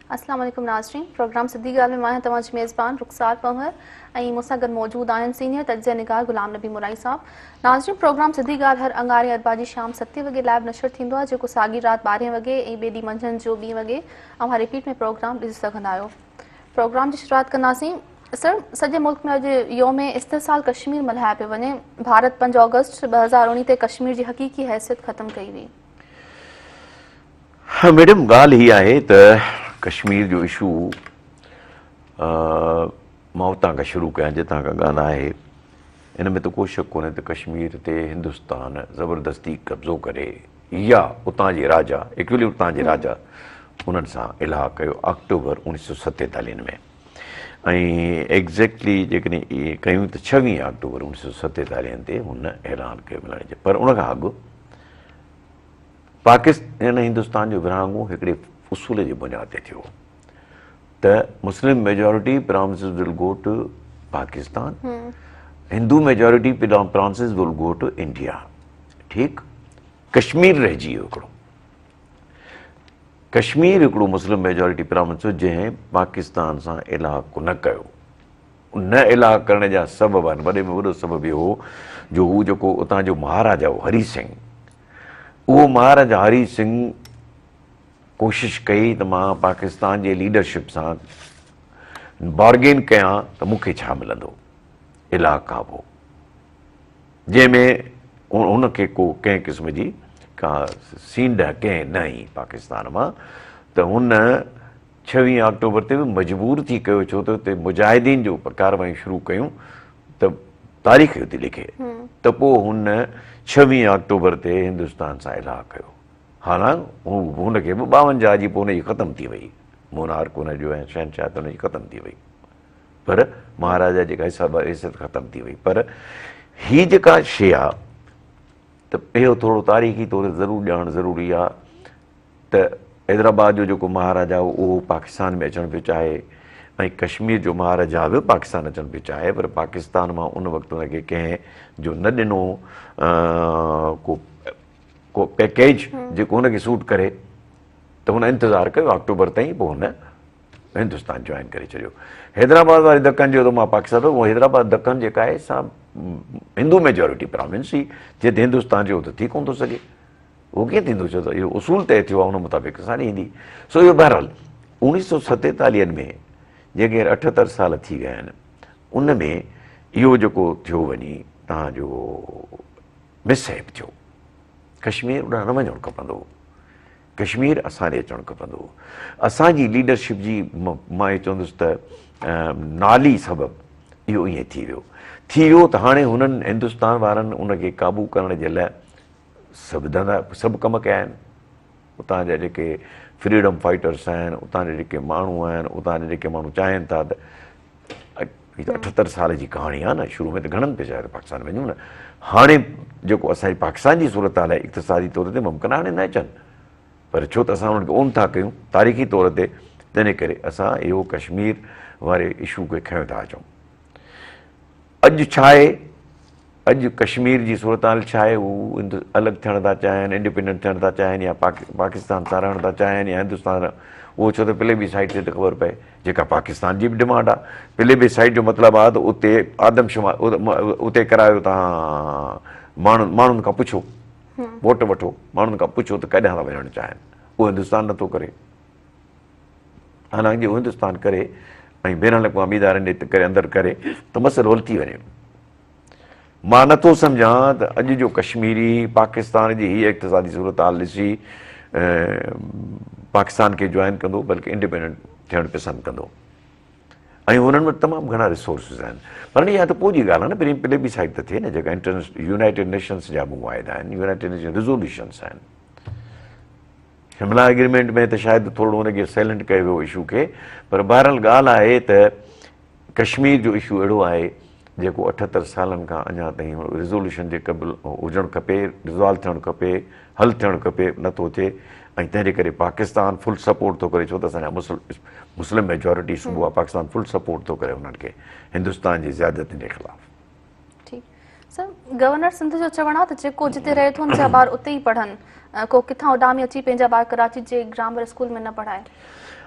अस्सलाम वालेकुम नाज़रीन। प्रोग्राम सिद्धी ॻाल्हि में मां तव्हांजी मेज़बान रुख़सार पंवर ऐं मूंसां गॾु मौजूद आहिनि सीनियर तज्ज़िया निगार गुलाम नबी मुराई साहब। नाज़रीन, प्रोग्राम सिद्धी ॻाल्हि हर अंगारे अरबा जी शाम 7 वॻे लाइव नशर थींदो आहे, जेको साॻी राति 12 वॻे ऐं ॿिए ॾींहुं मंझंदि जो 2 वॻे अव्हां रिपीट में प्रोग्राम ॾिसी सघंदा आहियो। प्रोग्राम जी शुरूआत कंदासीं। सर, सॼे मुल्क में अॼु योम इस्तिसाल कश्मीर मल्हायो पियो वञे। भारत 5 अगस्त 2019 ते कश्मीर जी हक़ीक़ी हैसियत ख़तमु कई हुई। हाँ मैडम, ॻाल्हि हीअ आहे त कश्मीर जो इशू मां उतां खां शुरू कयां जितां खां ॻाल्हि आहे। इन में त को शक कोन्हे त कश्मीर ते हिंदुस्तान ज़बरदस्ती कब्ज़ो करे या उतां जे राजा एक्चुअली उतां जे राजा उन्हनि सां इलाह कयो अक्टूबर 1947 में। ऐं एग्ज़ैक्टली जेकॾहिं इहे कयूं त 26 अक्टूबर 1947 ते हुन ऐलान कयो मिलण जो। पर उन खां अॻु पाकिस्तान हिंदुस्तान जो विरहाङो हिकिड़े उसूल जी बुनियाद ते थियो त Muslim majority promises will go to Pakistan, Hindu majority promises will go to India. ठीकु, कश्मीर रहिजी वियो हिकिड़ो। कश्मीर हिकिड़ो मुस्लिम मेजॉरिटी प्रॉमिस जंहिं पाकिस्तान सां इलाक़ो न कयो। न इलाह करण जा सबब आहिनि। वॾे में वॾो सबब इहो हो जो हू जेको उतां जो महाराजा हो हरी सिंह, उहो महाराजा हरी सिंह कोशिशि कई त मां पाकिस्तान जे लीडरशिप सां बार्गेन कयां त मूंखे छा मिलंदो इलाह खां पोइ, जंहिंमें हुनखे को कंहिं क़िस्म जी का सींड कंहिं न आई पाकिस्तान मां। त हुन 26 अक्टूबर ते बि मजबूर थी कयो, छो त हुते मुजाहिदीन जो कार्रवाई शुरू कयूं त तारीख़ हुते लिखे त पोइ हुन 26 अक्टूबर ते हिंदुस्तान सां इलाह कयो। हालांकि हुनखे बि 52 जी पोइ हुनजी ख़तमु थी वई, मोनार्क हुनजो ऐं शहनशाह त हुनजी ख़तमु थी वई, पर महाराजा जेका हैसियत ख़तमु थी वई। पर हीअ जेका शइ आहे त इहो थोरो तारीख़ी तौर ते ज़रूरु ॼाणणु ज़रूरी आहे त हैदराबाद जो जेको महाराजा हो उहो पाकिस्तान में अचणु पियो चाहे ऐं कश्मीर जो महाराजा बि पाकिस्तान अचणु पियो चाहे, पर पाकिस्तान मां उन वक़्तु हुनखे कंहिं जो न ॾिनो को पैकेज जेको हुनखे सूट करे, त हुन इंतज़ारु कयो अक्टूबर ताईं, पोइ हुन हिंदुस्तान जॉइन करे छॾियो। हैदराबाद वारी दक्कन जो त मां पाकिस्तान उहो हैदराबाद दक्कन जेका आहे सा हिंदू मेजॉरिटी प्रोविंस हुई, जे त हिंदुस्तान जो त थी कोन थो सघे, उहो कीअं थींदो, छो त इहो उसूल तय थियो आहे, हुन मुताबिक़ साणी ईंदी। सो इहो बहरहाल 1947 में जेके 78 साल थी विया आहिनि, उन में इहो जेको थियो वञी तव्हांजो मिसहैप थियो। कश्मीर उॾां न वञणु खपंदो हो, कश्मीर असांखे अचणु खपंदो हो। असांजी लीडरशिप जी मां इहो चवंदुसि त नाली सबबु इहो ईअं थी वियो त हाणे हुननि हिंदुस्तान वारनि उनखे क़ाबू करण जे लाइ सभु कम कया आहिनि। उतां जा जेके फ्रीडम फाइटर्स आहिनि, उतां जा जेके माण्हू आहिनि, उतां जा जेके माण्हू चाहिनि था त 78 साल जी कहाणी आहे न, शुरू में त घणनि पिया चाहिनि पाकिस्तान वञूं न। हाणे जेको असांजी पाकिस्तान जी सूरत हाल आहे इक़्तिसादी तौर ते मुमकिन हाणे न अचनि, पर छो त असां उन्हनि खे ओन था कयूं तारीख़ी तौर ते, तंहिं करे असां इहो कश्मीर वारे इशू खे खयों था अचूं। अॼु छा आहे, अॼु कश्मीर जी सूरत हाल छा आहे, हू अलॻि थियण था चाहिनि, इंडिपेंडेंट थियण था चाहिनि, या पाकिस्तान सां रहण था चाहिनि, या हिंदुस्तान, उहो छो त प्ले बी साइड ते त ख़बर पए जेका पाकिस्तान जी बि डिमांड आहे। प्ले बी साइड जो मतिलबु आहे त उते आदमशुमार उते करायो तव्हां माण्हुनि खां पुछो, वोट वठो, माण्हुनि खां पुछो त केॾांहुं था वञणु चाहिनि। उहो हिंदुस्तान नथो करे, हालांकि उहो हिंदुस्तान करे ऐं बैरुल अक़वामी इदारनि जे करे अंदरि करे त मसइलो हल थी वञे। मां नथो सम्झां त अॼु जो कश्मीरी पाकिस्तान जी हीअ इक़्तिसादी सूरत हाल ॾिसी पाकिस्तान खे जॉइन कंदो, बल्कि इंडिपेंडेंट थियणु पसंदि कंदो। ऐं हुननि वटि तमामु घणा रिसोर्सिस आहिनि, पर इहा त पोइ जी ॻाल्हि आहे न, पहिरीं प्ले बी साइड त थिए न, जेका यूनाइटेड नेशन्स जा मुआइदा आहिनि, यूनाइटेड नेशन रिज़ोल्यूशन्स आहिनि। शिमला एग्रीमेंट में त शायदि थोरो हुनखे साइलेंट कयो वियो इशू खे, पर बहरहाल ॻाल्हि आहे त कश्मीर जो इशू अहिड़ो आहे जेको 78 सालनि खां अञा ताईं रिज़ोल्यूशन जे क़बूल हुजणु खपे, रिज़ॉल्व थियणु खपे, हल थियणु खपे, नथो थिए। ऐं तंहिंजे करे पाकिस्तान फुल सपोर्ट थो करे, छो त असांजा मुस्लिम मेजॉरिटी सूबो आहे, पाकिस्तान फुल सपोर्ट थो करे हुननि खे हिंदुस्तान जी ज़्यादतियुनि जे ख़िलाफ़। ठीकु सर, गवर्नर सिंध जो चवणु आहे त जेको जिते रहे थो हुन जा ॿार उते ई पढ़नि, को किथां उॾामी अची पंहिंजा ॿार कराची जे ग्रामर स्कूल में न पढ़ाए।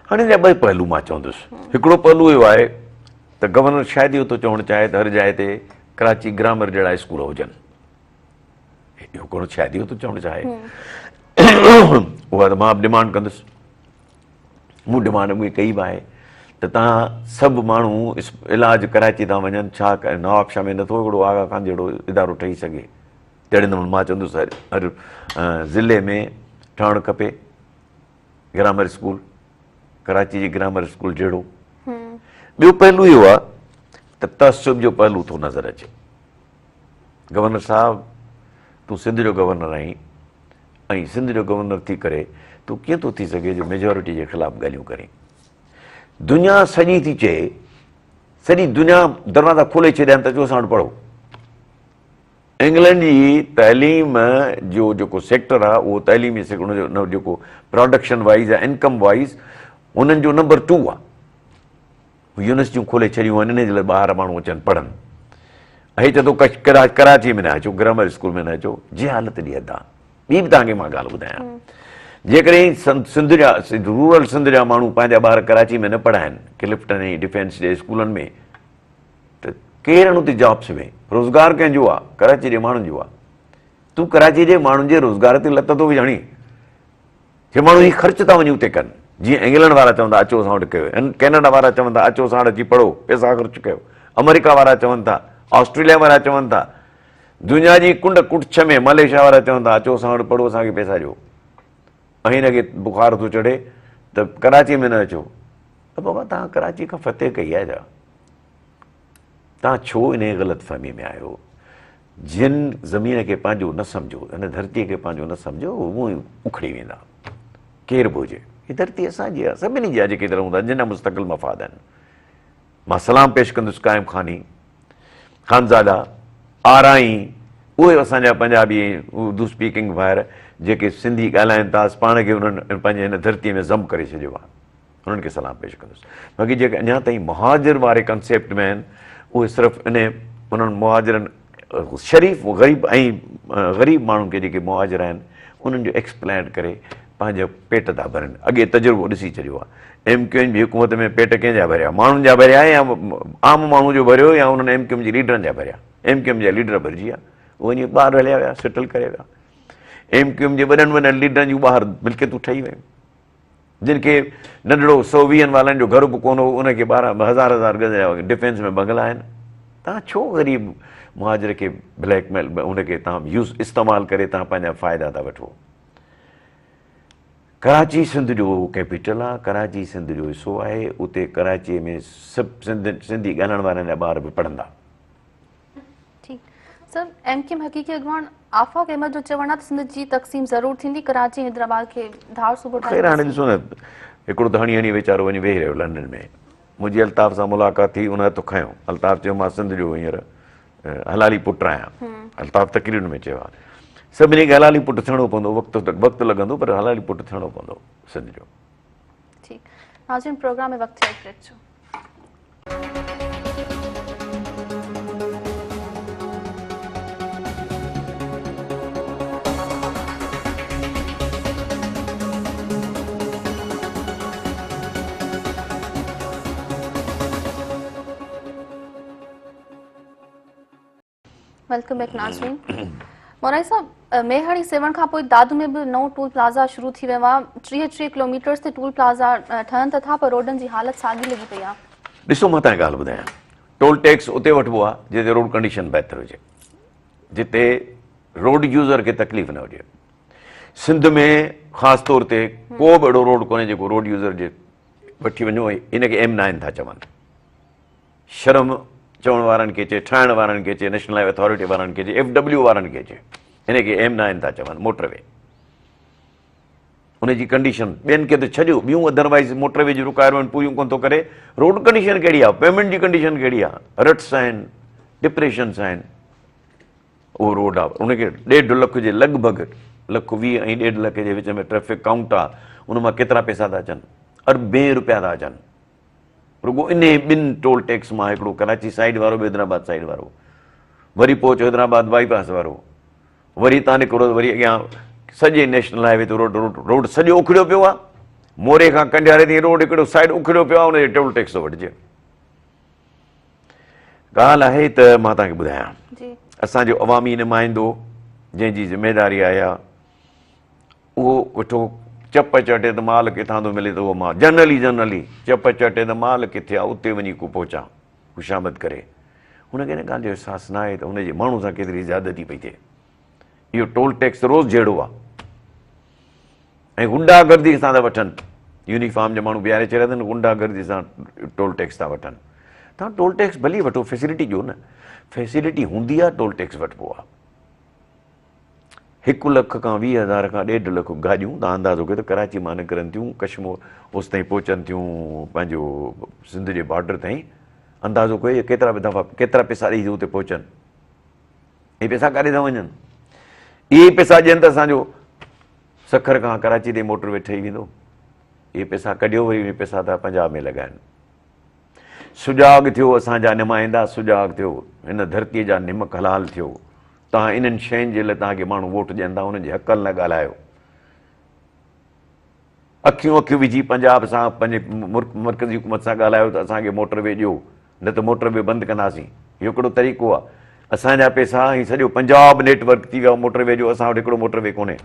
हाणे हिन जा ॿ पहलू मां चवंदुसि। हिकिड़ो पहलू इहो आहे त गवर्नर शायदि इहो थो चवणु चाहे त हर जाइ ते कराची ग्रामर जहिड़ा स्कूल हुजनि। इहो कोन शायदि इहो थो चवणु चाहे, उहा त मां बि डिमांड कंदुसि। मूं डिमांड उहा कई बि आहे त तव्हां सभु माण्हू इलाज कराची था वञनि, छा नवाबशाह में नथो हिकिड़ो आगा खान जहिड़ो इदारो ठही सघे? तहिड़े नमूने मां चवंदुसि हर ज़िले में ठहणु खपे ग्रामर स्कूल, कराची जी ग्रामर स्कूल जहिड़ो। ॿियो पहलू इहो आहे त तअस्सुब जो पहलू थो नज़र अचे। गवर्नर साहब, तूं सिंध जो गवर्नर आहीं ऐं सिंध जो गवर्नर थी करे तूं कीअं थो थी सघे जो मेजोरिटी जे ख़िलाफ़ु ॻाल्हियूं करें? दुनिया सॼी थी चए, सॼी दुनिया दरवाज़ा खोले छॾिया आहिनि त अचो असां वटि पढ़ो। इंग्लैंड जी तइलीम जो जेको सेक्टर आहे उहो तइलीमी सेक्टर जेको प्रोडक्शन वाइज़ आहे, इनकम वाइज़ उन्हनि जो नंबर 2 आहे। यूनिवर्सिटियूं खोले छॾियूं आहिनि इन जे लाइ ॿार माण्हू अचनि पढ़नि। ऐं चए थो कराची में न अचो, ग्रामर स्कूल में न अचो, जीअं हालत ॾिए था। ॿी बि तव्हांखे मां ॻाल्हि ॿुधायां, जेकॾहिं सिंध जा रूरल सिंध जा माण्हू पंहिंजा ॿार कराची में न पढ़ाइनि क्लिफ्टन ऐं डिफेंस जे स्कूलनि में, त केरु आहिनि उते जॉब्स में? रोज़गार कंहिंजो आहे? कराची जे माण्हुनि जो आहे। तूं कराची जे माण्हुनि जे रोज़गार ते लत थो विझाणी, जे माण्हू ही ख़र्च था वञी उते कनि। जीअं इंग्लैंड वारा चवंदा अचो असां वटि कयो, कैनेडा वारा चवनि था अचो असां वटि अची पढ़ो, पैसा ख़र्च कयो, अमेरिका वारा चवनि था, ऑस्ट्रेलिया वारा चवनि था, दुनिया जी कुंड कुछ में मलेशिया वारा चवनि था अचो असां वटि पढ़ो, असांखे पैसा ॾियो। ऐं हिनखे बुखार थो चढ़े त कराची में न अचो। त बाबा तव्हां कराची खां फ़तेह कई आहे छा? तव्हां छो इन ग़लति फ़हमी में आहियो? जिन ज़मीन खे पंहिंजो न सम्झो, हिन धरतीअ खे पंहिंजो न सम्झो, उहो ई उखड़ी वेंदा। केर बि हुजे, हीअ धरती असांजी आहे, सभिनी जी आहे जेके रहूं था, जिन जा मुस्तक़िल मफ़ाद आहिनि। मां सलाम पेश कंदुसि क़ाइम खानी, ख़ानज़ादा, आराई, उहे असांजा पंजाबी उर्दू स्पीकिंग भाइर जेके सिंधी ॻाल्हाइनि था, पाण खे उन्हनि पंहिंजे हिन धरतीअ में ज़म करे छॾियो आहे, उन्हनि खे सलाम पेश कंदुसि। बाक़ी जेके अञा ताईं मुहाजिर वारे कंसेप्ट में आहिनि, उहे सिर्फ़ु उन्हनि मुहाजिरनि शरीफ़ ग़रीब ऐं ग़रीब माण्हुनि खे जेके मुहाजिर आहिनि उन्हनि जो एक्सप्लेन करे पंहिंजो पेट था भरनि। अॻे तजुर्बो ॾिसी छॾियो आहे। MQM जी हुकूमत में पेट कंहिंजा भरिया? माण्हुनि जा भरिया या आम माण्हू जो भरियो या उन्हनि MQM जी लीडरनि जा भरिया? MQM जा लीडर भरिजी विया, उहे वञी ॿाहिरि हलिया विया, सेटल करे विया। MQM जे वॾनि वॾनि लीडरनि जूं ॿाहिरि मिल्कियतूं ठही वियूं। जिन खे नंढड़ो 120 वारनि जो घर बि कोन हो, उनखे 12,000 गज जा डिफेंस में बंगला आहिनि। तव्हां छो ग़रीब मुहाजिर खे ब्लैकमेल उनखे तव्हां इस्तेमालु करे तव्हां पंहिंजा फ़ाइदा था वठो? कराची सिंध जो कैपिटल आहे, कराची सिंध जो हिसो आहे। उते कराचीअ में सभु सिंधी ॻाल्हाइण वारनि जा ॿार बि पढ़ंदा। ठीक सर, MQM हक़ीक़ी अॻवान आफ़ाक़ अहमद जो चवणु आहे त सिंध जी तक़सीम ज़रूरु थींदी, कराची हैदराबाद खे धार सूबो ख़ैर हाणे ॾिसो न, हिकिड़ो त हणी वीचारो वञी वेही रहियो लंडन में। मुंहिंजी अल्ताफ़ सां मुलाक़ात थी, उन हथु खयों। अल्ताफ़ चयो मां सिंध जो हींअर हलाली पुटु आहियां। अल्ताफ़ तकरीरुनि में चयो आहे सभिनी खे हलाली पुटु थियणो पवंदो, वक़्तु लॻंदो, पर हलाली पुटु थियणो पवंदो सिंध जो। ठीक नाज़रीन, प्रोग्राम में वक्त है ब्रेक जो। वेलकम बैक नाज़रीन। मोराई साहब, मेहड़ी सेवन खां पोइ दादू में बि नओं टूल प्लाज़ा शुरू थी वियो आहे। 33 किलोमीटर्स ते टूल प्लाज़ा ठहनि त था, पर रोडनि जी हालत साॻी लॻी पई आहे। ॾिसो मां तव्हांखे ॻाल्हि ॿुधायां, टोल टैक्स उते वठिबो आहे जिते रोड कंडीशन बहितर हुजे, जिते रोड यूज़र खे तकलीफ़ न हुजे। सिंध में ख़ासि तौर ते को बि अहिड़ो रोड कोन्हे जेको रोड यूज़र जे वठी वञो इनखे M9 था चवनि। शर्म चवण वारनि खे चए, ठाहिण वारनि खे चए, नेशनल हाईवे अथॉरिटी वारनि खे चए, FW वारनि खे चए, हिनखे M9 था चवनि मोटरवे। उनजी कंडीशन ॿियनि खे त छॾियो, ॿियूं अदरवाइज़ मोटरवे जी रिक्वायरमेंट पूरियूं कोन थो करे। रोड कंडीशन कहिड़ी आहे, पेमेंट जी कंडीशन कहिड़ी आहे, रट्स आहिनि, डिप्रेशन्स आहिनि। उहो रोड आहे, उनखे 1.5 लख जे लॻभॻि 1,20,000 ऐं 1.5 लख जे विच में ट्रैफिक काउंट आहे। उन मां केतिरा पैसा था अचनि? अरबें रुपया था अचनि रुगो इन 2 टोल टैक्स मां। हिकिड़ो कराची साइड वारो, हैदराबाद साइड वारो, वरी पहुचो हैदराबाद बाईपास वारो, वरी तव्हां निकिरो वरी अॻियां सॼे नेशनल हाईवे ते रोड सॼो उखड़ियो पियो आहे। मोरे खां कंडियारे ताईं रोड हिकिड़ो साइड उखड़ियो पियो आहे, हुनजे टोल टैक्स थो वठिजे। ॻाल्हि आहे त मां तव्हांखे ॿुधायां, जी असांजो अवामी नुमाइंदो जंहिंजी ज़िमेदारी आहे उहो वेठो चप चटे त माल किथां थो मिले त उहो माल जनरली चप चटे त माल किथे आहे उते वञी को पहुचां ख़ुशामद करे। हुनखे हिन ॻाल्हि जो अहसासु न आहे त हुनजे माण्हू सां केतिरी ज़्यादती पई थिए। इहो टोल टैक्स रोज़ जहिड़ो आहे ऐं गुंडागर्दी सां था वठनि, यूनिफॉर्म जा माण्हू बीहारे छॾिया अथनि, गुंडागर्दी सां टोल टैक्स था वठनि। तव्हां टोल टैक्स भली वठो, फैसिलिटी ॾियो न, फैसिलिटी हूंदी आहे टोल टैक्स वठिबो आहे। 1 लख खां 20,000 खां 1.5 लख गाॾियूं तव्हां अंदाज़ो कयो त कराची मां निकिरनि थियूं, कश्मीर उस ताईं पहुचनि थियूं, पंहिंजो सिंध जे बॉर्डर ताईं। अंदाज़ो कयो केतिरा दफ़ा केतिरा पैसा ॾेई उते पहुचनि। इहे पैसा काॾे था वञनि? इहे पैसा ॾियनि त असांजो सखर खां कराची ताईं मोटरवे ठही वेंदो। इहे पैसा कढियो वरी इहे पैसा था पंजाब में लॻाइनि। सुजाॻ थियो, असांजा नुमाइंदा सुजाॻ थियो, हिन धरतीअ जा निमक हलाल थियो। तव्हां इन्हनि शयुनि जे लाइ तव्हांखे माण्हू वोट ॾियनि था, उन्हनि जे हक़नि लाइ ॻाल्हायो। अखियूं विझी पंजाब सां पंहिंजे मर्कज़ी हुकूमत सां ॻाल्हायो त असांखे मोटरवे ॾियो, न त मोटरवे बंदि कंदासीं। इहो हिकिड़ो तरीक़ो आहे। असांजा पैसा ही सॼो पंजाब नेटवर्क थी वियो मोटरवे जो, असां वटि हिकिड़ो मोटरवे कोन्हे।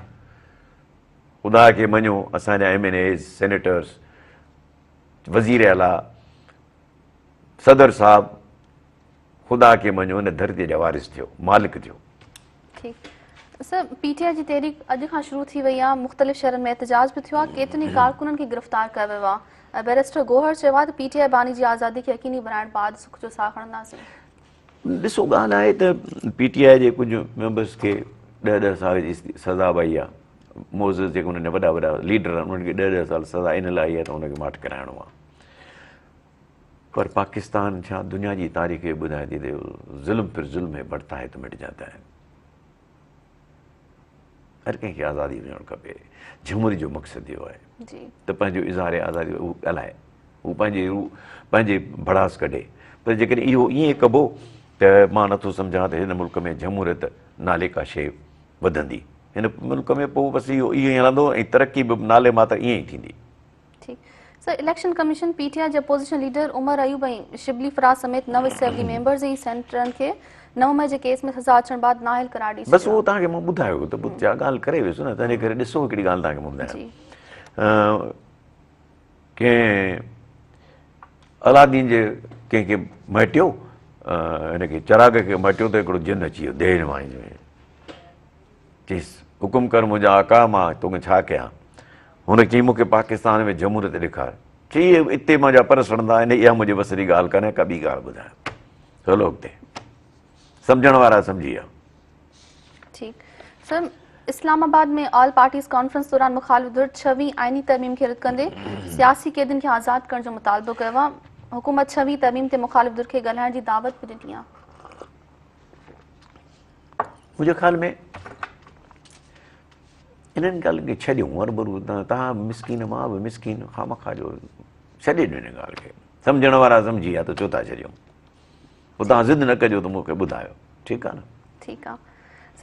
ख़ुदा खे मञो, असांजा MNAs, सेनेटर्स, वज़ीर आला, सदर साहब, ख़ुदा खे मञो हिन धरतीअ जा वारिस थियो, मालिक थियो। ठीकु सर, PTI जी तहरीक अॼु खां शुरू थी वई आहे, मुख़्तलिफ़ शहरनि में एहतजाज बि थियो आहे, केतिरनि कारकुननि खे गिरफ़्तार कयो वियो आहे। बैरिस्टर गोहर चयो आहे त PTI बानी जी आज़ादी खे यकीनी बणाइण बाद सुख जो साह खणंदासीं। ॾिसो, ॻाल्हि आहे त PTI जे कुझु मेंबर्स खे 10-10 साल जी सज़ा वई आहे। मोज़िस जेके हुननि वॾा लीडर आहिनि उन्हनि खे 10-10 साल सज़ा इन लाइ आई आहे त हुनखे माठि कराइणो आहे। पर पाकिस्तान छा दुनिया जी तारीख़ ॿुधाए थी त ज़ुल्म फिर ज़ुल्म है, बढ़ता है तो मिट जाता है। हर कंहिंखे आज़ादी मिलणु खपे। जमहूरी जो मक़सदु इहो आहे त पंहिंजो इज़हार आज़ादी हू ॻाल्हाए, हू पंहिंजे भड़ास कढे। पर जेकॾहिं इहो ईअं कबो त मां नथो सम्झां त हिन मुल्क में जमहूरियत नाले का शइ वधंदी। हिन मुल्क में पोइ बसि इहो ईअं ई हलंदो ऐं तरक़ी बि नाले मां त ईअं ई थींदी। सर, इलेक्शन कमीशन PTI जे अपोज़िशन लीडर उमर अयूब ऐं शिबली फराज समेत 9 असेंबली मेंबर्स ऐं सेनेटरनि खे 9 मई जे केस में सज़ा अचण बाद नाहिल करार ॾेई छॾियो। बसि उहो तव्हांखे मां ॿुधायो त ॻाल्हि करे वियुसि न, तंहिंजे करे ॾिसो हिकिड़ी ॻाल्हि तव्हांखे मां ॿुधायां। कंहिं अलादीन जे कंहिंखे मटियो, हिनखे चिराग खे मटियो त हिकिड़ो जिन अची वियो देर मां चईसि हुकुम कर मुंहिंजा आका, मां तोखे छा कयां? हुन चई मूंखे पाकिस्तान में जमहूरियत ॾेखार। चई हिते मुंहिंजा पर सड़ंदा आहिनि, इहा मुंहिंजे बस जी ॻाल्हि कान्हे, का ॿी ॻाल्हि ॿुधायो। हलो अॻिते, सम्झण वारा सम्झी विया। ठीकु सर, इस्लामाबाद में ऑल पार्टीज़ कॉन्फ्रेंस दौरान मुखालिफ़ धुर 6वीं आइनी तरमीम खे रद्द कंदे सियासी कैदियुनि खे आज़ादु करण जो मुतालबो कयो आहे। हुकूमत 6वीं तरमीम ते मुखालिफ़ धुर खे ॻाल्हाइण जी दावत बि ॾिनी आहे। मुंहिंजे ख़्याल में इन्हनि ॻाल्हियुनि खे छॾियूं, हरभरू तव्हां मिसकिन, मां बि मिसकिन, खामखा जो छॾे ॾियो हिन ॻाल्हि खे। सम्झण वारा सम्झी विया त छो था छॾियूं। पोइ तव्हां ज़िद न कजो त मूंखे ॿुधायो, ठीकु आहे न? ठीकु आहे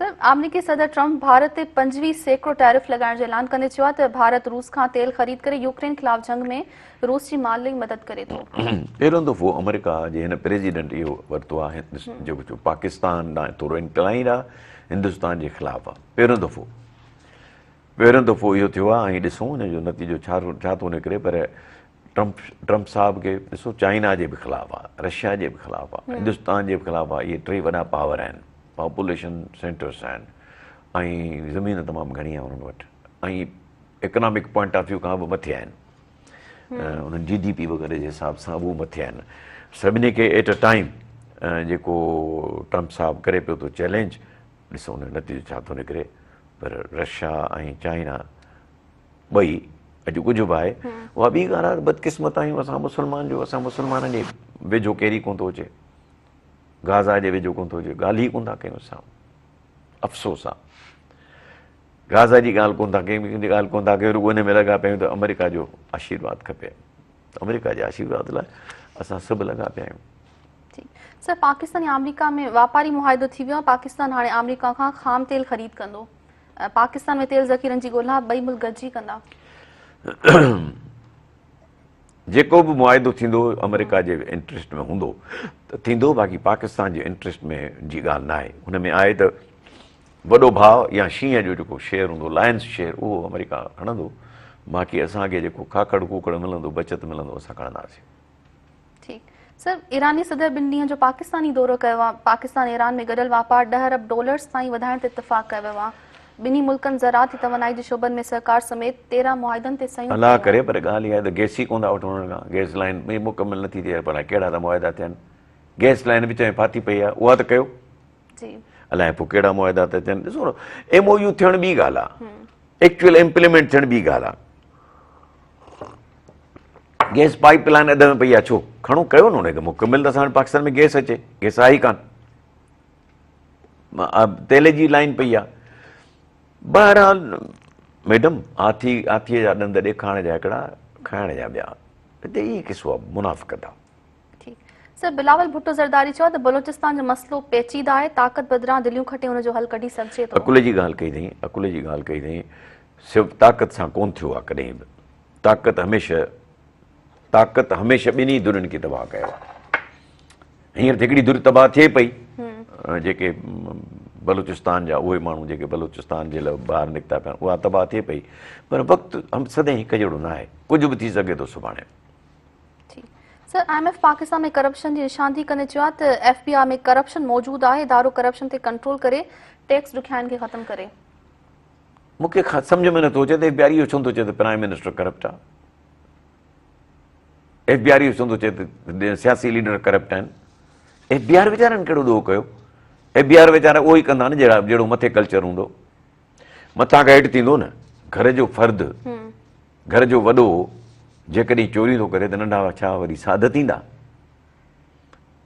सर, अमरीकी सदर ट्रम्प भारत ते 25% टैरिफ लॻाइण जो ऐलान कंदे चयो आहे त भारत रूस खां तेल ख़रीद करे यूक्रेन ख़िलाफ़ जंग में रूस जी माली मदद करे थो। पहिरियों दफ़ो अमेरिका जे हिन प्रेसिडेंट इहो वरितो आहे जेको पाकिस्तान ॾांहुं थोरो इंक्लाइंड आहे, हिंदुस्तान जे ख़िलाफ़ आहे। पहिरियों दफ़ो इहो थियो आहे ऐं ॾिसूं हिन जो नतीजो छा थो निकिरे। पर ट्रम्प साहब खे ॾिसो, चाइना जे बि ख़िलाफ़ु आहे, रशिया जे बि ख़िलाफ़ु आहे, हिंदुस्तान जे बि ख़िलाफ़ु आहे। इहे 3 वॾा पावर आहिनि, पॉपुलेशन सेंटर्स आहिनि ऐं ज़मीन तमामु घणी आहे उन्हनि वटि ऐं इकनॉमिक पॉइंट ऑफ व्यू खां बि मथे आहिनि। उन्हनि GDP वग़ैरह जे हिसाब सां उहे मथे आहिनि। सभिनी खे एट अ टाइम जेको ट्रम्प साहब करे पियो थो चैलेंज, ॾिसो हुन जो नतीजो छा थो निकिरे। पर रशिया ऐं चाइना ॿई अॼु कुझु बि आहे। उहा ॿी ॻाल्हि आहे, बदकिस्मत आहियूं असां मुस्लमाननि जे वेझो केरी कोन थो अचे, गाज़ा जे वेझो कोन थो अचे, ॻाल्हि ई कोन था कयूं असां। अफ़सोस आहे, गाज़ा जी ॻाल्हि कोन था कयूं, कंहिंजी ॻाल्हि कोन था कयूं, रुॻो हिन में लॻा पिया आहियूं त अमेरिका जो आशीर्वाद खपे। अमेरिका जे आशीर्वाद लाइ असां सभु लॻा पिया आहियूं। सर, पाकिस्तान ऐं अमेरिका में वापारी मुआहिदो थी वियो आहे। पाकिस्तान हाणे अमेरिका खां ख़ाम तेल ख़रीद कंदो। पाकिस्तान में तेल ज़ख़ीरनि जी ॻोल्हा ॿई मुल्क गॾिजी कंदा। जेको बि मुआइदो थींदो अमेरिका जे इंट्रस्ट में हूंदो त थींदो, बाक़ी पाकिस्तान जे इंट्रस्ट में जी ॻाल्हि न आहे। हुन में आहे त वॾो भाउ या शींहं जो जेको शेयर हूंदो, लायंस शेयर, उहो अमेरिका खणंदो, बाक़ी असांखे जेको खाकड़ कूकड़ मिलंदो, बचत मिलंदो, असां खणंदासीं। ठीकु सर, ईरानी सदर 2 ॾींहं जो पाकिस्तानी दौरो कयो आहे। पाकिस्तान ईरान में गॾियल वापार $10 अरब ताईं वधाइण ते इतफ़ाक़ कयो वियो आहे। ॿिन्ही मुल्कनि ज़राअती तवानाई जे शोबनि में सहकार समेत 13 मुआहिदनि ते सयूं अलाह करे, पर ॻाल्हि इहा आहे त गैस ई कोन था वठूं हुननि खां। गैस लाइन बि मुकमिल नथी थिए, पर कहिड़ा त मुआइदा थियनि। गैस लाइन विच में फाथी पई आहे, उहा त कयो। जी अलाए पोइ कहिड़ा मुआइदा था थियनि। ॾिसो न, MOU थियणु ॿी ॻाल्हि आहे, एक्चुअल इम्प्लीमेंट थियणु ॿी ॻाल्हि आहे। गैस पाइप लाइन अध में पई आहे, छो खणो कयो न हुनखे मुकमिल, त असां पाकिस्तान में गैस अचे। गैस आहे ई कान, तेल जी लाइन पई आहे। बहरहाल मैडम, आथीअ जा ॾंद ॾेखारण जा हिकिड़ा, खाइण जा ॿिया। हिते ई किसो आहे, मुनाफ़िक़त आहे। ठीकु सर, बिलावल भुट्टो ज़रदारी चयो त बलोचिस्तान जो मसइलो पेचीदा आहे, ताक़त बदिरां दिलियूं खटे हुनजो हल कढी सघिजे थो। अकुल जी ॻाल्हि कई अथई, अकुल जी ॻाल्हि कई अथई। सिर्फ़ु ताक़त सां कोन्ह थियो आहे कॾहिं बि। ताक़त हमेशह ॿिन्ही धुरियुनि खे तबाह कयो आहे। हींअर हिकिड़ी धुर तबाह थिए पई, जेके बलूचिस्तान जा उहे माण्हू जेके बलूचिस्तान जे लाइ ॿाहिरि निकिता पिया, उहा तबाह थिए पई। पर वक़्तु सदाईं हिकु जहिड़ो न आहे, कुझु बि थी सघे थो सुभाणे। सर, IMF पाकिस्तान में करप्शन जी निशानदी कंदे चयो आहे त FBI में करप्शन मौजूदु आहे। इदारो करप्शन ते कंट्रोल करे टैक्स ॾुखियाइनि खे ख़तमु करे। मूंखे सम्झ में नथो अचे त FBI इहो छो थो चए त प्राइम मिनिस्टर करप्ट आहे। FBI इहो छो थो चए त सियासी लीडर करप्ट आहिनि। FBI वीचारनि कहिड़ो ॾोह कयो। FBI वीचारा उहो ई कंदा न जहिड़ो मथे कल्चर हूंदो। मथां खां हेठि थींदो न। घर जो फर्द, घर जो वॾो जेकॾहिं चोरी थो करे त नंढा छा वरी साध थींदा?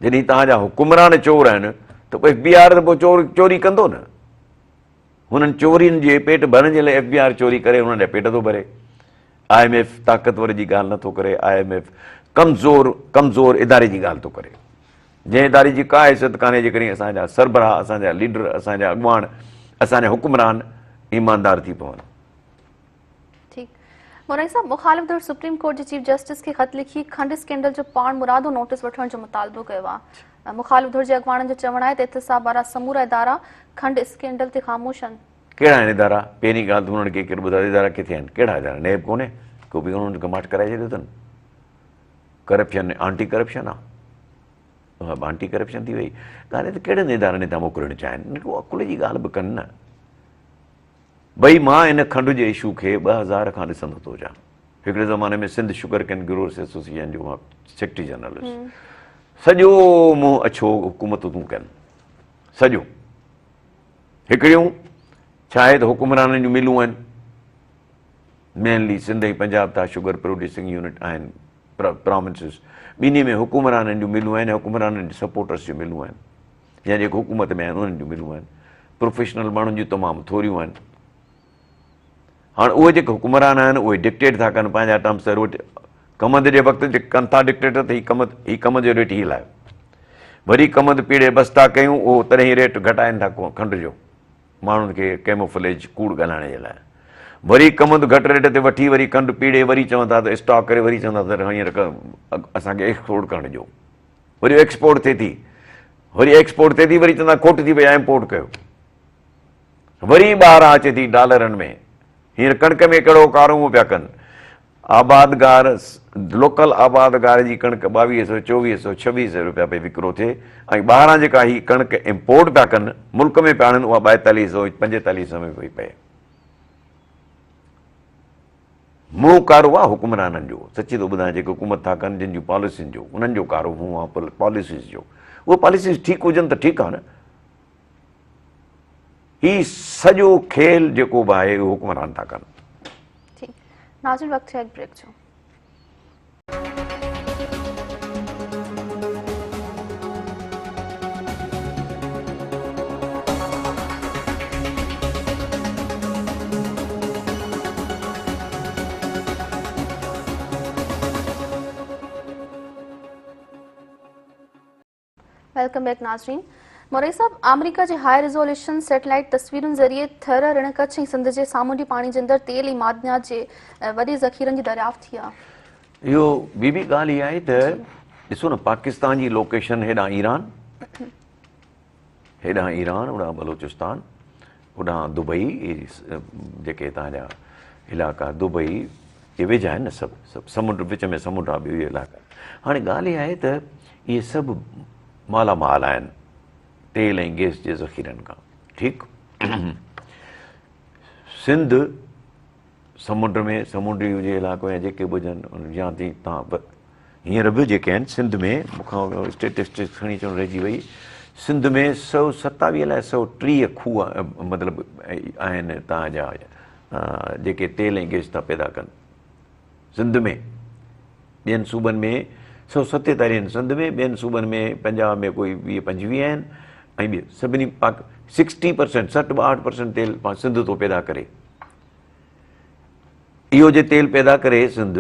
जॾहिं तव्हांजा हुकुमरान चोर आहिनि त पोइ FBI त पोइ चोरी कंदो न। हुननि चोरियुनि जे पेट भरण जे लाइ FBI चोरी करे हुननि जा पेट थो भरे। IMF ताक़तवर जी ॻाल्हि नथो करे। IMF कमज़ोर इदारे जी ॻाल्हि थो करे, जंहिं इदारे जी का हैसियत कान्हे, जेकॾहिं असांजा सरबराह, असांजा लीडर, असांजा अॻुवान, असांजा हुकुमरान ईमानदार थी पवनि। मुराई साहब, मुखालिफ़ धुर सुप्रीम कोर्ट जे चीफ जस्टिस खे ख़त लिखी खंड स्कैंडल जो पाण मुरादो नोटिस वठण जो मुतालबो कयो आहे। मुखालिफ़ धुर जे अॻुवाणनि जो चवणु आहे त एहतिसाब वारा समूरा इदारा खंड स्कैंडल ते ख़ामोश आहिनि। कहिड़ा आहिनि इदारा? पहिरीं ॻाल्हि त हुननि खे केरु ॿुधायो इदारा किथे आहिनि? कहिड़ा इदारा? नेब कोन्हे को बि हुननि कमाट कराए छॾियो अथनि। करप्शन आंटी करप्शन आहे, आंटी करप्शन थी वई ॻाल्हि। त कहिड़े इदारनि था मोकिलणु चाहिनि? अकुल जी ॻाल्हि बि कनि न। भई मां इन खंड जे इशू खे 2000 खां ॾिसंदो थो अचां। हिकिड़े ज़माने में Sindh sugar cane growers association जो मां सेक्रेटरी जनरल हुयुसि। सॼो मुंहुं अछो हुकूमतूं तूं कनि, सॼो। हिकिड़ियूं छा आहे त हुकुमराननि जूं मिलूं आहिनि, मेनली सिंध ऐं पंजाब था शुगर प्रोड्यूसिंग यूनिट आहिनि, प्रोविंसिस। ॿिन्ही में हुकुमराननि जूं मिलूं आहिनि, हुकुमराननि जी सपोर्टर्स जूं मिलूं आहिनि, या जेके हुकूमत में आहिनि उन्हनि जूं मिलूं आहिनि। प्रोफेशनल माण्हुनि जूं तमामु थोरियूं आहिनि। हाणे उहे जेके हुकुमरान आहिनि उहे डिक्टेट था कनि पंहिंजा टर्म्स। रोटी कमंद जे वक़्तु कनि था डिक्टेटर त हीउ कमंद जो रेट हीउ लायो, वरी कमंद पीड़े बसता कयूं, उहो तॾहिं ई रेट घटाइनि था खंड जो माण्हुनि खे कैमोफ्लेज कूड़ ॻाल्हाइण जे लाइ। वरी कमंद घटि रेट ते वठी वरी खंडु पीड़े वरी चवंदा त स्टॉक करे वरी चवंदा त हींअर असांखे एक्सपोर्ट करणु ॾियो। वरी एक्सपोर्ट थिए थी, वरी चवंदा खोट थी वई आहे, इम्पोर्ट कयो। वरी ॿाहिरां अचे थी डॉलरनि में। हींअर कणिक में कहिड़ो कारोबार पिया कनि। आबादगार, लोकल आबादगार जी कणिक 2200, 2400, 2600 रुपया पई विकिरो थिए, ऐं ॿाहिरां जेका ही कणिक इम्पोर्ट पिया कनि, मुल्क में पिया आणनि, उहा 4200, 4500 में पई पए। मुंहुं कारो आहे हुकुमराननि जो, सची थो ॿुधायां। जेके हुकूमत था कनि, जिन जूं पॉलिसियुनि जो, उन्हनि जो कारो मुंहुं आहे पॉलिसीज़ जो। उहे पॉलिसीज़ ठीकु हुजनि त ठीकु आहे न। ही सॼो खेल जेको बि आहे उहो हुकुमरान था कनि। नाज़रीन, वक़्तु है ब्रेक जो। वेलकम बैक नाज़रीन। मोरई साहब, अमेरिका जे हाई रिजोल्यूशन सैटेलाइट तस्वीरुनि ज़रिए थर रण कच्छ ऐं सिंध जे सामूंडी पाणी जे अंदरि तेल ऐं मादनियात जे वॾे ज़ख़ीरनि जी दरियाफ़्त थी आहे। इहो ॿी ॻाल्हि इहा आहे त ॾिसो न, पाकिस्तान जी लोकेशन हेॾां ईरान, होॾां बलोचिस्तान, होॾां दुबई, जेके तव्हांजा इलाइक़ा दुबई इहे वेझा आहिनि न, सभु समुंड विच में समुंड आहे, ॿियो इहे इलाइक़ा। हाणे ॻाल्हि इहा आहे त इहे सभु मालामाल आहिनि तेल ऐं गैस जे ज़ख़ीरनि खां, ठीकु। सिंध समुंड में, समुंडी हुजे इलाइक़ो या जेके बि हुजनि, या तव्हां हींअर बि जेके आहिनि सिंध में, मूंखां स्टेटिस्टिक्स खणी अचणु रहिजी वई, सिंध में 127 अलाए 130 खूह मतिलबु आहिनि तव्हांजा जेके तेल ऐं गैस था पैदा कनि सिंध में। ॿियनि सूबनि में 147 आहिनि सिंध में, ॿियनि सूबनि में पंजाब में कोई 20-25 आहिनि, ऐं ॿिए सभिनी 60%, 60-62% तेल सिंध थो पैदा करे। इहो जे तेल पैदा करे सिंध,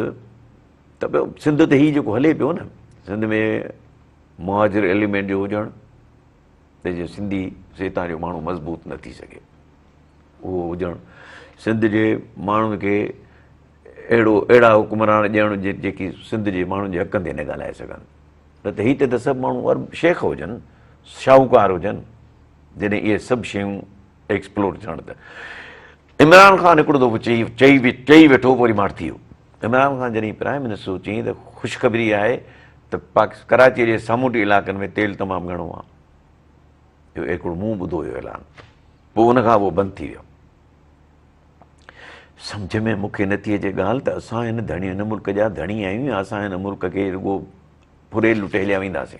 त पियो सिंध ते हीउ जेको हले पियो न, सिंध में मुहाजिर एलिमेंट जो हुजणु, तंहिंजो सिंधी सेता जो माण्हू मज़बूत न थी सघे, उहो हुजणु, सिंध जे माण्हुनि खे अहिड़ा हुकुमरान ॾियणु जेकी सिंध जे माण्हुनि जे हक़नि ते न ॻाल्हाए सघनि। न त हिते त सभु माण्हू शेख हुजनि, शाहूकार हुजनि, जॾहिं इहे सभु शयूं एक्सप्लोर थियण। त इमरान ख़ान हिकिड़ो दफ़ो चई वेठो, वरी मां थी वियो। इमरान ख़ान जॾहिं प्राइम मिनिस्टर चई त ख़ुशख़बरी आहे त कराचीअ जे सामूंडी इलाइक़नि में तेल तमामु घणो आहे, इहो हिकिड़ो मूं ॿुधो हुयो ऐलान, पोइ उनखां पोइ बंदि थी वियो। सम्झ में मूंखे नथी अचे ॻाल्हि त असां हिन मुल्क जा धणी आहियूं, या असां हिन मुल्क खे रुॻो फुरे लुटे हलिया वेंदासीं।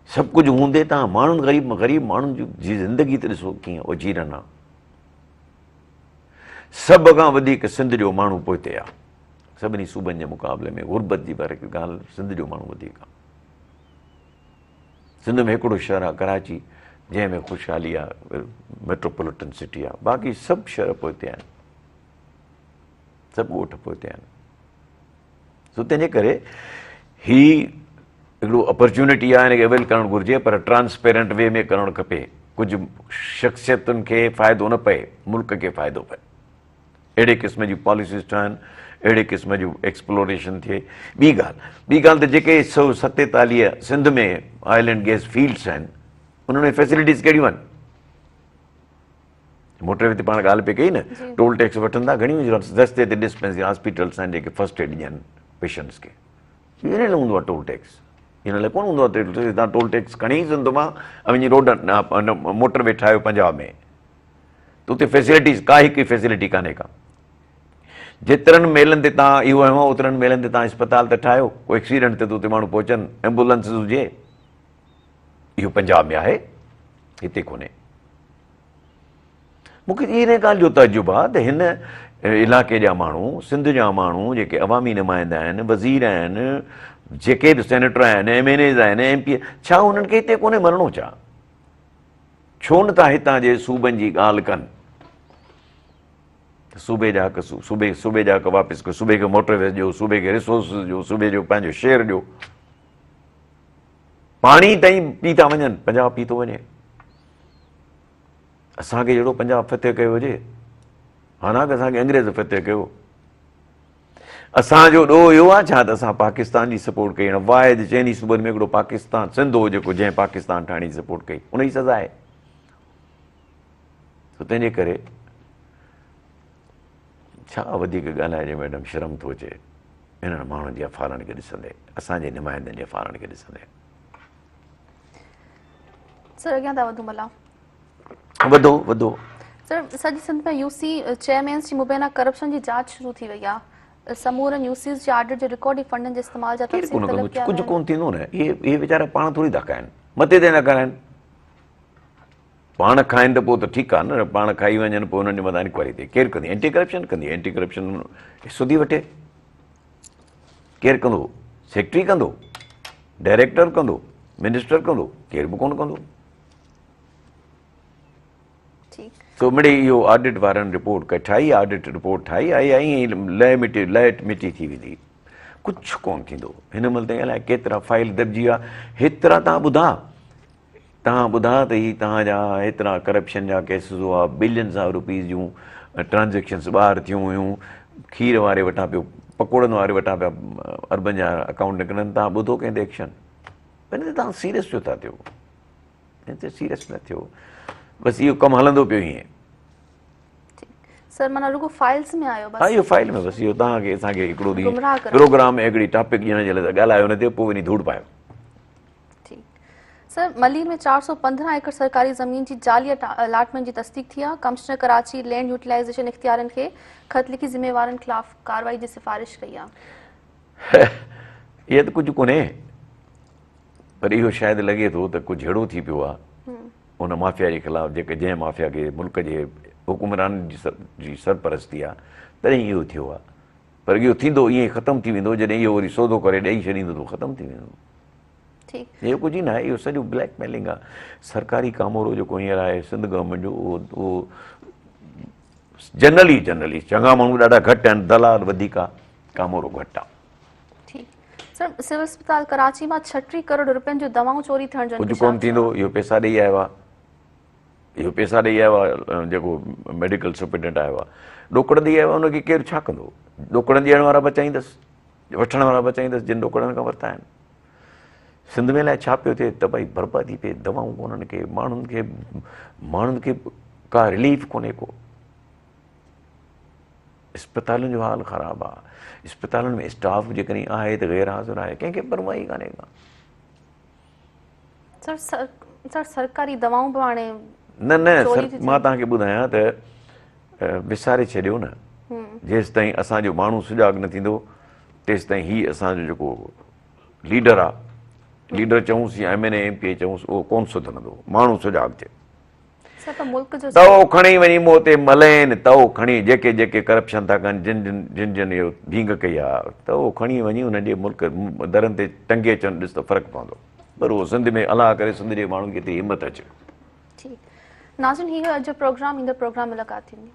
सभु कुझु हूंदे तव्हां माण्हुनि ग़रीब माण्हुनि जी ज़िंदगी त ॾिसो कीअं उजीरन आहे। सभ खां वधीक सिंध जो माण्हू पोइते आहे, सभिनी सूबनि जे मुक़ाबले में गुरबत जी पर हिकु ॻाल्हि, सिंध जो माण्हू वधीक आहे। सिंध में हिकिड़ो शहर आहे कराची, जंहिंमें ख़ुशहाली आहे, मेट्रोपॉलिटन सिटी आहे, बाक़ी सभु शहर पोइते आहिनि, सभु ॻोठ पोइते आहिनि। सो तंहिंजे करे ही हिकिड़ो अपॉर्चुनिटी आहे, हिनखे अवेल करणु घुरिजे, पर ट्रांसपेरेंट वे में करणु खपे। कुझु शख़्सियतुनि खे फ़ाइदो न पए, मुल्क खे फ़ाइदो पए, अहिड़े क़िस्म जी पॉलिसीज़ ठहनि, अहिड़े क़िस्म जूं एक्सप्लोरेशन थिए। ॿी ॻाल्हि त जेके 147 सिंध में ऑयल एंड गैस फील्ड्स आहिनि, उन्हनि में फैसिलिटीज़ कहिड़ियूं आहिनि? मोटरवे ते पाण ॻाल्हि पई कई न, टोल टैक्स वठनि था, घणियूं रस्ते ते डिस्पेंसरी हॉस्पिटल्स आहिनि जेके फर्स्ट एड ॾियनि पेशेंट्स खे, इन लाइ हूंदो आहे टोल टैक्स, इन लाइ कोन हूंदो आहे। तव्हां टोल टैक्स खणी सिंध मां वञी रोड मोटरवे ठाहियो पंजाब में, त उते फैसिलिटीज़ का हिकु फैसिलिटी कान्हे का। जेतिरनि मेलनि ते तव्हां इहो आयो, ओतिरनि मेलनि ते तव्हां अस्पताल त ठाहियो, को एक्सीडेंट ते त उते माण्हू पहुचनि, एम्बुलेंस हुजे, इहो पंजाब में आहे, हिते कोन्हे। मूंखे इन ॻाल्हि जो तजुर्बो आहे त हिन इलाइक़े जा माण्हू, सिंध जा माण्हू जेके अवामी नुमाइंदा आहिनि, वज़ीर आहिनि, जेके बि सेनेटर आहिनि, MNAs आहिनि, MP, छा उन्हनि खे हिते कोन्हे मरणो? छो न था हितां जे सूबनि जी ॻाल्हि कनि? सूबे जा हक़, सूबे जा हक़ वापसि कयो, सूबे खे मोटरवे ॾियो, सूबे खे रिसोर्सिस ॾियो, सूबे जो पंहिंजो शेयर ॾियो। पाणी ताईं पी था वञनि, पंजाब पी थो वञे। असांखे जहिड़ो पंजाब फतेह कयो हुजे, हालांकि असांखे अंग्रेज़ फतेह कयो, असांजो ॾोह इहो आहे छा त असां पाकिस्तान जी सपोर्ट कई? वाहिद चइनी सूबनि में हिकिड़ो पाकिस्तान सिंध हो जेको जंहिं पाकिस्तान ठाहिण जी सपोर्ट कई, उन जी सज़ा आहे। त तंहिंजे करे छा वधीक ॻाल्हाइजे मैडम, शर्म थो अचे इन्हनि माण्हुनि जे अफ़ारनि खे ॾिसंदे, असांजे नुमाइंदनि जे अफ़ारनि खे ॾिसंदे। सर अॻियां था वधूं भला। वधो सर, सॼी सिंध में UC चेयरमैन्स जी मुबैना करप्शन जी जांच शुरू थी वई आहे। समूरनि UCs जे ऑडिट जे रिकॉर्डी फंडनि जे इस्तेमाल जा तफ़सील तलब कया कुझु कोन थींदो न, इहे वीचारा पाण थोरी था खाइनि, मथे ते न कराइनि। पाण खाइनि त पोइ त ठीकु आहे न, पाण खाई वञनि पोइ हुननि जे मथां इंक्वायरी थिए। केरु कंदी? एंटी करप्शन कंदी। एंटी करप्शन हिसो थी वठे, केरु कंदो? सेक्रेटरी कंदो, डायरेक्टर कंदो, मिनिस्टर कंदो, केरु बि कोन कंदो। सो मिड़ई इहो ऑडिट वारनि रिपोर्ट ठाही, ऑडिट रिपोर्ट ठाही, ऐं लह मिटी थी वेंदी, कुझु कोन थींदो। हिन महिल ताईं अलाए केतिरा फाइल दॿिजी विया, हेतिरा तव्हां ॿुधा तव्हां ॿुधा त ही तव्हांजा हेतिरा करप्शन जा केसिस हुआ, बिलियंस ऑफ रुपीज़ जूं ट्रांजेक्शन्स ॿाहिरि थियूं हुयूं, खीर वारे वटां पियो, पकोड़नि वारे वटां पिया अरबनि जा अकाउंट निकिरनि, तव्हां ॿुधो कंहिं एक्शन? हिन ते तव्हां सीरियस छो था थियो? हिन ते सीरियस न थियो, बसि इहो कमु हलंदो पियो हीअं। सर माना रुगो फाइल्स में आयो हा, बस इहो फाइल में बसि इहो तव्हांखे असांखे हिकिड़ो ॾींहुं गुमराह करण। प्रोग्राम में हिकिड़ी टॉपिक ॾियण जे लाइ ॻाल्हायो न थियो, पोइ वञी धूड़ पायो। ठीक सर मलीर में 415 एकड़ सरकारी ज़मीन जी जाली अलाटमेंट जी तस्दीक थी आहे। कमिश्नर कराची लैंड यूटिलाइज़ेशन इख्तियारनि खे ख़त लिखी ज़िम्मेवारनि ख़िलाफ़ कार्रवाई जी सिफ़ारिश कई आहे। इहा त कुझु कोन्हे, पर इहो शायदि लॻे थो त कुझु अहिड़ो थी पियो आहे उन माफ़िया जे ख़िलाफ़, जेके जंहिं माफ़िया खे मुल्क जे हुकुमरान जी सरपरस्ती आहे, तॾहिं इहो थियो आहे। पर इहो थींदो ईअं ख़तमु थी वेंदो जॾहिं इहो वरी सौदो करे ॾेई छॾींदो त ख़तमु थी वेंदो। इहो कुझु ई न आहे, इहो सॼो ब्लैकमेलिंग आहे। सरकारी कामोरो जेको हींअर आहे सिंध गवर्नमेंट जो, उहो जनरली चङा माण्हू ॾाढा घटि आहिनि, दलाल वधीक आहे, कामोरो घटि आहे। सर सिविल अस्पताल कराची में 36 करोड़ रुपयनि जो दवाऊं चोरी थियण जो कुझु कोन थींदो, इहो पैसा ॾेई आयो आहे, इहो पैसा ॾेई आयो आहे जेको मेडिकल सुपरिटेंडेंट आयो आहे, ॾोकड़ ॾेई आयो आहे, हुनखे केरु छा कंदो? ॾोकड़ ॾियण वारा बचाईंदसि, वठण वारा बचाईंदसि जिन ॾोकड़नि खां वरिता आहिनि। सिंध में लाइ छा पियो थिए? तबाही बर्बादी थिए, दवाऊं कोन्हनि खे, माण्हुनि खे का रिलीफ कोन्हे को। अस्पतालुनि जो हाल ख़राबु आहे, अस्पतालुनि में स्टाफ जेकॾहिं आहे त गैर हाज़िर आहे, कंहिंखे परवाह ई कान्हे का। सर सरकारी दवाऊं बि हाणे न मां तव्हांखे ॿुधायां त विसारे छॾियो न, जेसि ताईं असांजो माण्हू सुजाॻ न थींदो तेसि ताईं हीउ असांजो जेको लीडर आहे, लीडर चऊंसि या MNA MP चऊंसि, उहो कोन सुधरंदो, माण्हू सुजाॻ थिए। तओ खणी वञी मूं ते मलनि, तओ खणी जेके जेके करप्शन था कनि, जिन जिन इहो भींग कई आहे, तओ खणी वञी हुननि जे मुल्क दरनि ते टंगे अचनि, ॾिस त फ़र्क़ु पवंदो। पर उहो सिंध में अलाह करे सिंध जे माण्हुनि खे हिते हिमत अचे। नाज़रीन, हीअ अॼु प्रोग्राम, ईंदड़ प्रोग्राम मुलाक़ात थींदी।